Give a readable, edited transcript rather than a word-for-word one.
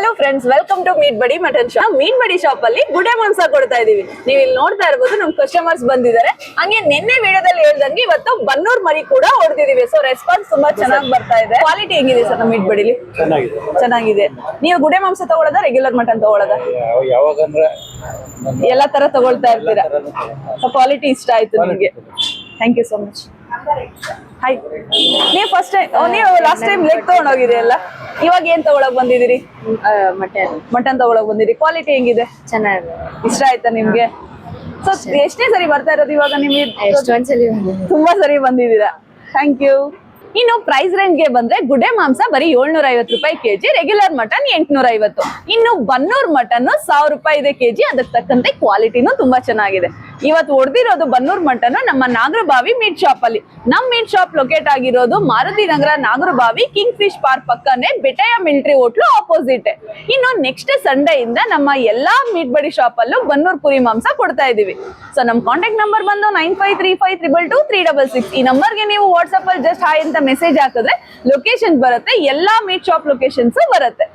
Hello friends, welcome to Meat Buddy mutton shop. Meat Buddy shop ಅಲ್ಲಿ ಗುಡೆ ಮಾಂಸ ಕೊಡ್ತಾ ಇದೀವಿ. ನೀವು ಇಲ್ಲಿ ನೋಡ್ತಾ ಇರಬಹುದು ನಮ್ ಕಸ್ಟಮರ್ಸ್ ಬಂದಿದ್ದಾರೆ. ಹಂಗೆ ನಿನ್ನೆ ವಿಡಿಯೋದಲ್ಲಿ ಹೇಳ್ದಂಗೆ ಇವತ್ತು ಬನ್ನೂರ್ ಮರಿ ಕೂಡ ಹೊಡೆದಿದೀವಿ. ಸೊ ರೆಸ್ಪಾನ್ಸ್ ತುಂಬಾ ಚೆನ್ನಾಗಿ ಬರ್ತಾ ಇದೆ. ಕ್ವಾಲಿಟಿ ಹೆಂಗಿದೆ ಸರ್ ನಮ್ಮ ಮೀಟ್ ಬಡಿಲಿ? ಚೆನ್ನಾಗಿದೆ. ನೀವು ಗುಡೆ ಮಾಂಸ ತಗೊಳ್ಳೋದ ರೆಗ್ಯುಲರ್ ಮಟನ್ ತಗೊಳ್ಳೋದ? ಎಲ್ಲಾ ತರ ತಗೊಳ್ತಾ ಇರ್ತೀರಾ. ಕ್ವಾಲಿಟಿ ಇಷ್ಟ ಆಯ್ತು ನಿಮ್ಗೆ. Thank you so much. Hi, ನೀವು ಫಸ್ಟ್ ಟೈಮ್ ನೀವು ಲಾಸ್ಟ್ ಟೈಮ್ ಲೆಗ್ ತಗೊಂಡ್ ಹೋಗಿರಿ ಅಲ್ಲ, ಇವಾಗ ಏನ್ ತಗೊಳಕ್ ಬಂದಿದ್ದೀರಿ? ಮಟನ್ ತಗೊಳಕ್ ಬಂದಿರಿ. ಕ್ವಾಲಿಟಿ ಹೆಂಗಿದೆ? ಚೆನ್ನಾಗಿದೆ. ಇಷ್ಟ ಆಯ್ತಾ ನಿಮ್ಗೆ? ಸೊ ಎಷ್ಟನೇ ಸರಿ ಬರ್ತಾ ಇರೋದು ಇವಾಗ ನಿಮ್ಗೆ? ತುಂಬಾ ಸರಿ ಬಂದಿದ್ದೀರಾ. Thank you. ಇನ್ನು ಪ್ರೈಸ್ ರೇಂಜ್ ಗೆ ಬಂದ್ರೆ ಗುಡೆ ಮಾಂಸ ಬರೀ 750 ರೂಪಾಯಿ ಕೆಜಿ, ರೆಗ್ಯುಲರ್ ಮಟನ್ 850. ಇನ್ನು ಬನ್ನೂರ್ ಮಟನ್ 1000 ರೂಪಾಯಿ ಇದೆ ಕೆಜಿ. ಅದಕ್ಕೆ ತಕ್ಕಂತೆ ಕ್ವಾಲಿಟಿನೂ ತುಂಬಾ ಚೆನ್ನಾಗಿದೆ. ಇವತ್ತು ಹೊಡೆದಿರೋದು ಬನ್ನೂರ್ ಮಟನ್ ನಮ್ಮ ನಾಗರಬಾವಿ ಮೀಟ್ ಶಾಪ್ ಅಲ್ಲಿ. ನಮ್ ಮೀಟ್ ಶಾಪ್ ಲೊಕೇಟ್ ಆಗಿರೋದು ಮಾರುತಿ ನಗರ, ನಾಗರಬಾವಿ, ಕಿಂಗ್ ಫಿಶ್ ಪಾರ್ಕ್ ಪಕ್ಕನೆ, ಬೆಟಯ ಮಿಲಿಟರಿ ಹೋಟ್ಲು ಆಪೋಸಿಟ್. ಇನ್ನು ನೆಕ್ಸ್ಟ್ ಸಂಡೇ ಇಂದ ನಮ್ಮ ಎಲ್ಲಾ ಮೀಟ್ ಬಡಿ ಶಾಪ್ ಅಲ್ಲೂ ಬನ್ನೂರ್ ಪುರಿ ಮಾಂಸ ಕೊಡ್ತಾ ಇದೀವಿ. ಸೊ ನಮ್ ಕಾಂಟ್ಯಾಕ್ಟ್ ನಂಬರ್ ಬಂದು 9535222366. ಈ ನಂಬರ್ಗೆ ನೀವು ವಾಟ್ಸ್ಆಪ್ ಅಲ್ಲಿ ಜಸ್ಟ್ ಹಾಯ್ ಅಂತ ಮೆಸೇಜ್ ಹಾಕಿದ್ರೆ ಲೊಕೇಶನ್ ಬರುತ್ತೆ. ಎಲ್ಲಾ ಮೀಟ್ ಶಾಪ್ ಲೊಕೇಶನ್ಸ್ ಬರುತ್ತೆ.